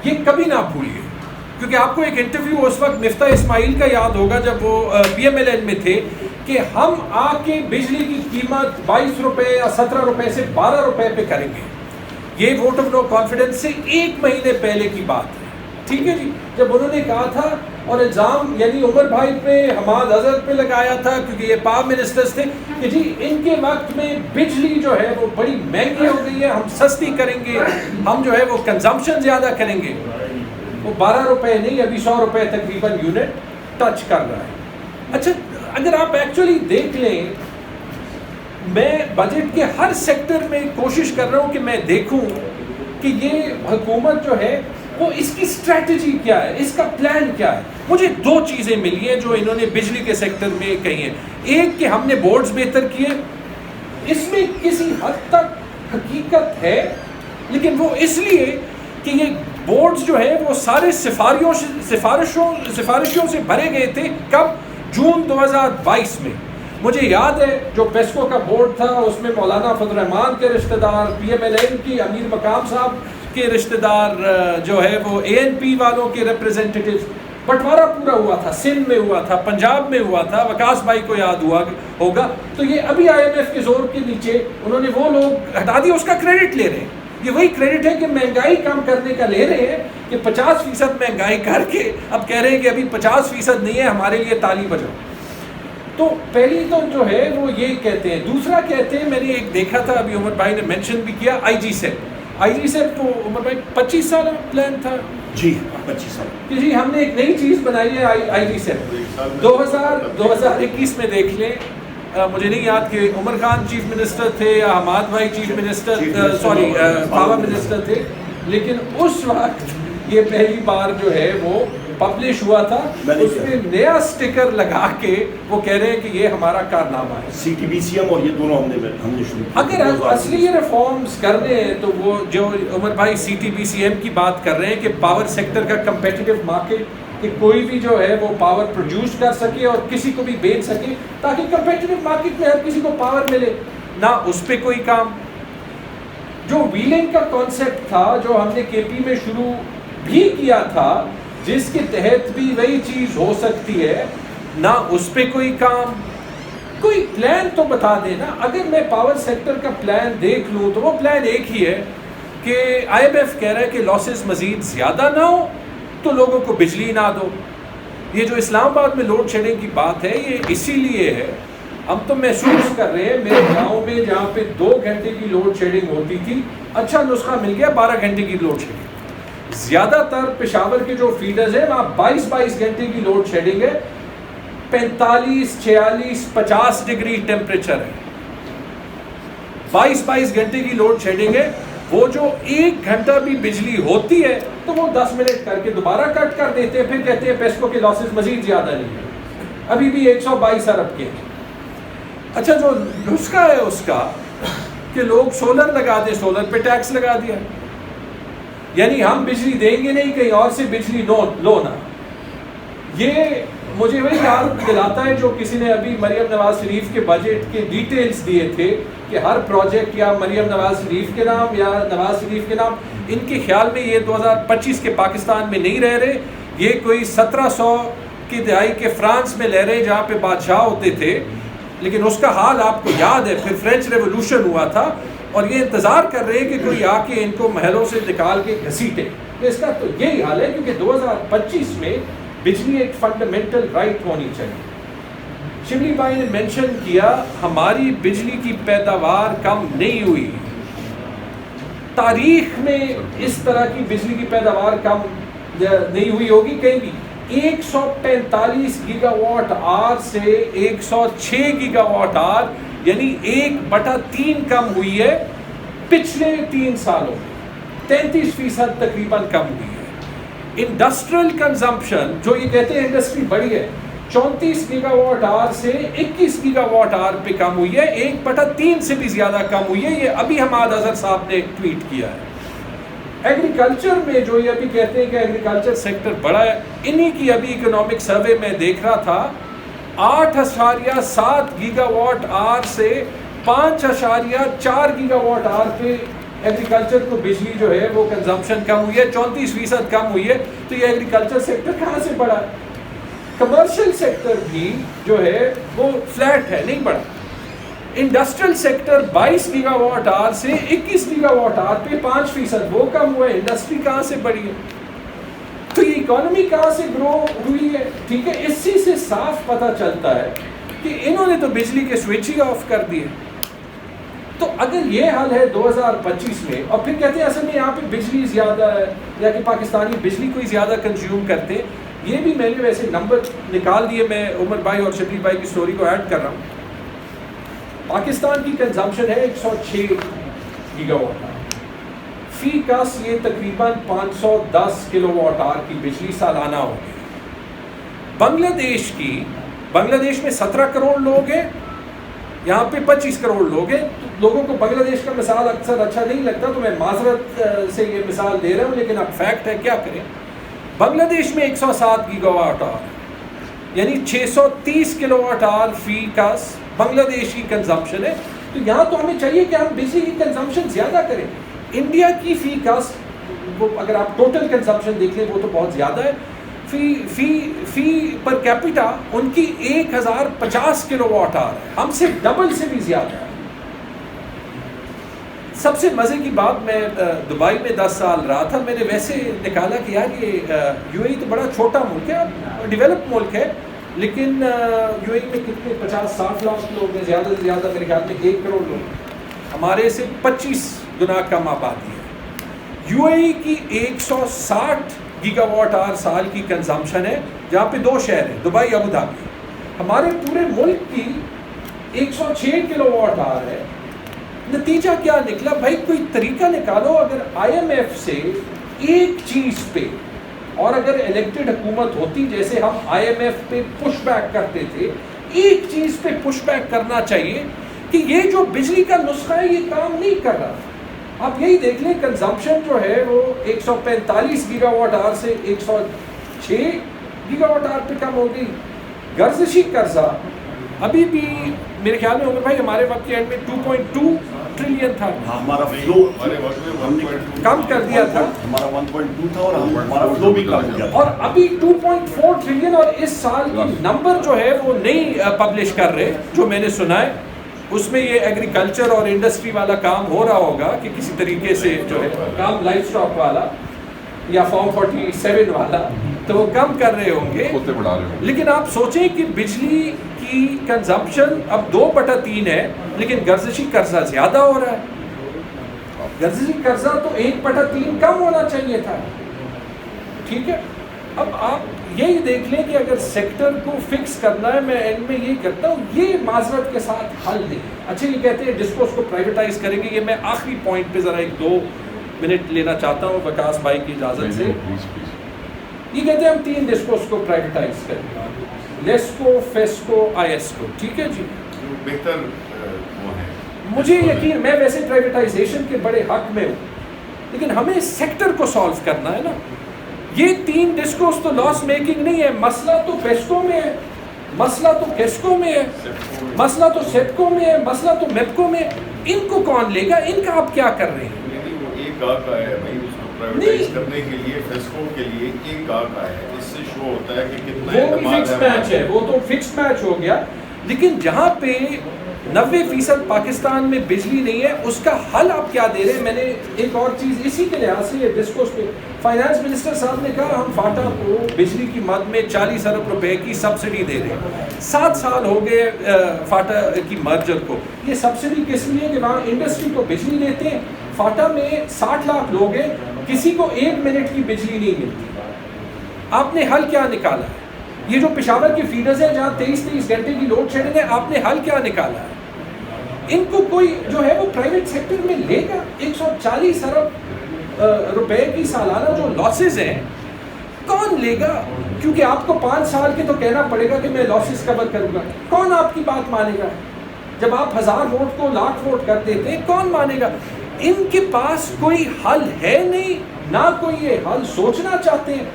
یہ کبھی نہ بھولیے، کیونکہ آپ کو ایک انٹرویو اس وقت مفتاح اسماعیل کا یاد ہوگا جب وہ پی ایم ایل این میں تھے کہ ہم آ کے بجلی کی قیمت 22 روپے یا 17 روپے سے 12 روپے پہ کریں گے. یہ ووٹ آف نو کانفیڈنس سے 1 مہینے پہلے کی بات ہے، ٹھیک ہے جی، جب انہوں نے کہا تھا اور الزام یعنی عمر بھائی پہ، حماد اظہر پہ لگایا تھا کیونکہ یہ پاور منسٹرز تھے کہ جی ان کے وقت میں بجلی جو ہے وہ بڑی مہنگی ہو گئی ہے، ہم سستی کریں گے، ہم جو ہے وہ کنزمپشن زیادہ کریں گے. وہ 12 روپے نہیں، ابھی 100 روپے تقریباً یونٹ ٹچ کر رہا ہے. اچھا اگر آپ ایکچولی دیکھ لیں، میں بجٹ کے ہر سیکٹر میں کوشش کر رہا ہوں کہ میں دیکھوں کہ یہ حکومت جو ہے وہ اس کی اسٹریٹجی کیا ہے، اس کا پلان کیا ہے. مجھے 2 چیزیں ملی ہیں جو انہوں نے بجلی کے سیکٹر میں کہی ہیں. ایک کہ ہم نے بورڈز بہتر کیے، اس میں کسی حد تک حقیقت ہے، لیکن وہ اس لیے کہ یہ بورڈز جو ہے وہ سارے سفارشوں سے بھرے گئے تھے. کب؟ جون 2022 میں. مجھے یاد ہے جو پیسکو کا بورڈ تھا اس میں مولانا فضل الرحمان کے رشتہ دار، پی ایم ایل این کی امیر مقام صاحب کے رشتہ دار، جو ہے وہ اے این پی والوں کے ریپریزنٹیٹیوز. بٹوارا پورا ہوا تھا، سندھ میں ہوا تھا، پنجاب میں ہوا تھا، وکاس بھائی کو یاد ہوگا. تو یہ ابھی آئی ایم ایف کے زور کے نیچے انہوں نے وہ لوگ ہٹا دیا، اس کا کریڈٹ لے رہے ہیں. یہ وہی کریڈٹ ہے کہ مہنگائی کم کرنے کا لے رہے ہیں کہ 50% مہنگائی کر کے اب کہہ رہے ہیں کہ ابھی 50% نہیں ہے، ہمارے لیے تالی بجاؤ. تو پہلی تو جو ہے وہ یہ کہتے ہیں. دوسرا کہتے ہیں، میں نے ایک دیکھا تھا ابھی عمر بھائی نے مینشن بھی کیا، آئی جی سیٹ تو عمر بھائی 25 سال پلان تھا جی 25 سال کہ جی ہم نے ایک نئی چیز بنائی ہے آئی جی سیٹ. 2021 میں دیکھ لیں، مجھے نہیں یاد کہ عمر خان چیف منسٹر تھے یا حماد بھائی چیف منسٹر پاور منسٹر تھے، لیکن اس وقت یہ پہلی بار جو ہے وہ پبلش ہوا تھا. اس میں نیا سٹیکر لگا کے وہ کہہ رہے ہیں کہ یہ ہمارا کارنامہ ہے. C T B C M اور یہ دونوں ہم نے شروع. اگر اصلی یہ ریفارمز کرنے ہیں تو وہ جو عمر بھائی C T B C M کی بات کر رہے ہیں کہ پاور سیکٹر کا کمپیٹیٹو مارکیٹ، کہ کوئی بھی جو ہے وہ پاور پروڈیوس کر سکے اور کسی کو بھی بیچ سکے تاکہ کمپیٹیٹو مارکیٹ میں ہر کسی کو پاور ملے، نہ اس پہ کوئی کام. جو ویلنگ کا کانسیپٹ تھا جو ہم نے کے پی میں شروع بھی کیا تھا، جس کے تحت بھی وہی چیز ہو سکتی ہے، نہ اس پہ کوئی کام. کوئی پلان تو بتا دے نا. اگر میں پاور سیکٹر کا پلان دیکھ لوں تو وہ پلان ایک ہی ہے کہ آئی ایم ایف کہہ رہا ہے کہ لاسز مزید زیادہ نہ ہو تو لوگوں کو بجلی نہ دو. یہ جو اسلام آباد میں لوڈ شیڈنگ کی بات ہے یہ اسی لیے ہے. ہم تو محسوس کر رہے ہیں، میرے گاؤں میں جہاں پہ 2 گھنٹے کی لوڈ شیڈنگ ہوتی تھی، اچھا نسخہ مل گیا 12 گھنٹے کی لوڈ شیڈنگ. زیادہ تر پشاور کے جو فیڈرز ہیں وہاں 22 گھنٹے کی لوڈ شیڈنگ ہے، 45 46 50 ڈگری ٹیمپریچر ہے. 22 گھنٹے کی لوڈ شیڈنگ ہے. وہ جو 1 گھنٹہ بھی بجلی ہوتی ہے تو وہ 10 منٹ کر کے دوبارہ کٹ کر دیتے ہیں، پھر کہتے ہیں پیسکو کے لاسز مزید زیادہ نہیں ہے، ابھی بھی 122 ارب کے. اچھا جو نسخہ ہے اس کا کہ لوگ سولر لگا دیں، سولر پہ ٹیکس لگا دیا، یعنی ہم بجلی دیں گے نہیں، کہیں اور سے بجلی لو نہ. یہ مجھے وہی یاد دلاتا ہے جو کسی نے ابھی مریم نواز شریف کے بجٹ کے ڈیٹیلز دیے تھے کہ ہر پروجیکٹ یا مریم نواز شریف کے نام یا نواز شریف کے نام. ان کے خیال میں یہ 2025 کے پاکستان میں نہیں رہ رہے، یہ کوئی 1700 کی دہائی کے فرانس میں رہ رہے جہاں پہ بادشاہ ہوتے تھے. لیکن اس کا حال آپ کو یاد ہے، پھر فرینچ ریولوشن ہوا تھا اور یہ انتظار کر رہے ہیں کہ کوئی آ کے ان کو محلوں سے نکال کے گھسیٹے. اس کا تو یہی حال ہے کیونکہ 2025 میں بجلی ایک فنڈامنٹل رائٹ ہونی چاہیے. شبلی بھائی نے مینشن کیا ہماری بجلی کی پیداوار کم نہیں ہوئی، تاریخ میں اس طرح کی بجلی کی پیداوار کم نہیں ہوئی ہوگی کہیں بھی. 145 گیگا واٹ آر سے 106 گیگا واٹ آر یعنی 1/3 کم ہوئی ہے پچھلے 3 سالوں میں. 33% تقریباً کم ہوئی ہے. انڈسٹریل کنزمپشن جو یہ کہتے ہیں انڈسٹری بڑی ہے، 34 گیگا واٹ آر سے 21 گیگا واٹ آر پہ کم ہوئی ہے، 1/3 سے بھی زیادہ کم ہوئی ہے. یہ ابھی حماد اظہر صاحب نے ٹویٹ کیا ہے. ایگریکلچر میں جو یہ ابھی کہتے ہیں کہ ایگریکلچر سیکٹر بڑا ہے، انہی کی ابھی اکنامک سروے میں دیکھ رہا تھا 8.7 گیگا واٹ آر سے 5.4 گیگا واٹ آر پہ ایگریکلچر کو بجلی جو ہے وہ کنزمپشن کم ہوئی ہے, 34% کم ہوئی ہے, تو یہ ایگریکلچر سیکٹر کہاں سے بڑھا؟ کمرشل سیکٹر بھی جو ہے وہ فلیٹ ہے, نہیں بڑھا. Industrial sector 22 gigawatt hour سے 21 گیگا واٹ آور پہ 5% وہ کم ہوا ہے. انڈسٹری کہاں سے بڑھی ہے؟ تو یہ اکانومی کہاں سے گرو ہوئی ہے؟ ٹھیک ہے, اسی سے صاف پتہ چلتا ہے کہ انہوں نے تو بجلی کے سوئچ ہی آف کر دیے. تو اگر یہ حال ہے 2025 میں, اور پھر کہتے ہیں اصل میں یہاں پہ بجلی زیادہ ہے یا کہ پاکستانی بجلی کو ہی زیادہ کنزیوم کرتے ہیں, یہ بھی میں نے ویسے نمبر نکال دیے, میں عمر بھائی اور شبیر بھائی کی سٹوری کو ایڈ کر رہا ہوں. پاکستان کی کنزمپشن ہے 106 گیگا واٹ آور فی کس, یہ تقریباً 510 کلو واٹ آور کی بجلی سالانہ ہوگی. بنگلہ دیش میں 17 کروڑ لوگ ہیں, یہاں پہ 25 کروڑ لوگ ہیں. لوگوں کو بنگلہ دیش کا مثال اکثر اچھا نہیں لگتا تو میں معذرت سے یہ مثال دے رہا ہوں, لیکن اب فیکٹ ہے, کیا کریں. بنگلہ دیش میں 107 گیگا واٹ آور یعنی 630 کلو واٹ آور فی کس بنگلہ دیش کی کنزمپشن ہے. تو یہاں تو ہمیں چاہیے کہ ہم بجلی کی کنزمپشن زیادہ کریں. انڈیا کی فی کس, وہ اگر آپ ٹوٹل کنزمپشن دیکھ لیں وہ تو بہت زیادہ ہے, فی پر کیپیٹا ان کی 1050 کلو واٹ آور ہے, ہم سے ڈبل سے بھی زیادہ ہے. سب سے مزے کی بات, میں دبئی میں 10 سال رہا تھا, میں نے ویسے نکالا کہ یار یہ یو اے ای تو بڑا چھوٹا ملک ہے, ڈیولپ ملک ہے, لیکن یو اے ای میں کتنے 50-60 لاکھ لوگ ہیں, زیادہ سے زیادہ میرے خیال میں 1 کروڑ لوگ, ہمارے سے 25 گنا کم آبادی ہے. یو اے ای کی 160 گیگا واٹ آور سال کی کنزمپشن ہے, جہاں پہ 2 شہر ہیں, دبئی ابو دھابی. ہمارے پورے ملک کی 106 کلو واٹ آور ہے. نتیجہ کیا نکلا بھائی؟ کوئی طریقہ نکالو, اگر آئی ایم ایف سے ایک چیز پہ, اور اگر الیکٹڈ حکومت ہوتی جیسے ہم آئی ایم ایف پہ پش بیک کرتے تھے, ایک چیز پہ پش بیک کرنا چاہیے کہ یہ جو بجلی کا نسخہ ہے یہ کام نہیں کر رہا. آپ یہی دیکھ لیں, کنزمپشن جو ہے وہ 145 گیگا واٹ آور سے 106 گیگا واٹ آور پہ کم ہو گئی. گردشی قرضہ ابھی بھی میرے خیال میں عمر بھائی ہمارے وقت کے اینڈ میں 2.2 ٹریلین تھا, ہمارا فلو کم کر دیا تھا, ہمارا 1.2 تھا, اور ہمارا فلو بھی کم ہو گیا تھا. اور ابھی 2.4 ٹریلین, اور اس سال کے نمبر جو ہے وہ نہیں پبلش کر رہے, جو میں نے سنا ہے اس میں یہ ایگریکلچر اور انڈسٹری والا کام ہو رہا ہوگا کہ کسی طریقے سے جو ہے کام لائف سٹاک والا یا فارم 47 والا تو وہ کم کر رہے ہوں گے. لیکن آپ سوچیں کہ بجلی کی کنزمپشن اب 2/3 ہے, لیکن گردشی قرضہ زیادہ ہو رہا ہے. گردشی قرضہ تو 1/3 کم ہونا چاہیے تھا. ٹھیک ہے, اب آپ یہی دیکھ لیں کہ اگر سیکٹر کو فکس کرنا ہے, میں اینڈ میں یہی کرتا ہوں, یہ معذرت کے ساتھ حل نہیں. اچھا یہ کہتے ہیں ڈسکوس کو پرائیویٹائز کریں گے, یہ میں آخری پوائنٹ پہ ذرا 1-2 منٹ لینا چاہتا ہوں وکاس بھائی کی اجازت سے. یہ کہتے ہیں ہم 3 ڈسکوس کو پرائیویٹائز کریں گے, لیسکو, فیسکو, آئی ایس کو. ٹھیک ہے جی, بہتر مجھے یقین, میں ویسے پرائیویٹائزیشن کے بڑے حق میں ہوں, لیکن ہمیں سیکٹر کو سالو کرنا ہے نا. یہ 3 ڈسکوس تو لاس میکنگ نہیں ہے. مسئلہ تو فیسکو میں ہے, مسئلہ تو کیسکو میں ہے, مسئلہ تو سیپکو میں ہے, مسئلہ تو میپکو میں ہے. ان کو کون لے گا؟ ان کا آپ کیا کر رہے ہیں؟ ایک گاہک آیا ہے بھائی, اس کو پرائیویٹائز کرنے کے لیے فیسکو کے لیے ایک گاہک آیا ہے, اس سے شو ہوتا ہے کہ کتنا فکس میچ ہے, وہ تو فکس میچ ہو گیا. لیکن جہاں پہ 90% پاکستان میں بجلی نہیں ہے, اس کا حل آپ کیا دے رہے ہیں؟ میں نے ایک اور چیز اسی کے لحاظ سے یہ ڈسکوس پہ, فائنانس منسٹر صاحب نے کہا ہم فاٹا کو بجلی کی مد میں 40 ارب روپے کی سبسڈی دے رہے ہیں. 7 سال ہو گئے فاٹا کی مرجر کو. یہ سبسڈی کس لیے کہ وہاں انڈسٹری کو بجلی دیتے ہیں. فاٹا میں 60 لاکھ لوگ ہیں, کسی کو 1 منٹ کی بجلی نہیں ملتی. آپ نے حل کیا نکالا ہے؟ یہ جو پشاور کے فیڈرز ہیں جہاں 23 گھنٹے کی لوڈ شیڈنگ ہے, آپ نے حل کیا نکالا ہے؟ ان کو کوئی جو ہے وہ پرائیویٹ سیکٹر میں لے گا؟ 140 ارب روپے کی سالانہ جو لاسز ہیں کون لے گا؟ کیونکہ آپ کو 5 سال کے تو کہنا پڑے گا کہ میں لاسز کور کروں گا. کون آپ کی بات مانے گا؟ جب آپ 1000 ووٹ کو 1,00,000 ووٹ کر دیتے ہیں, کون مانے گا؟ ان کے پاس کوئی حل ہے نہیں, نہ کوئی یہ حل سوچنا چاہتے ہیں.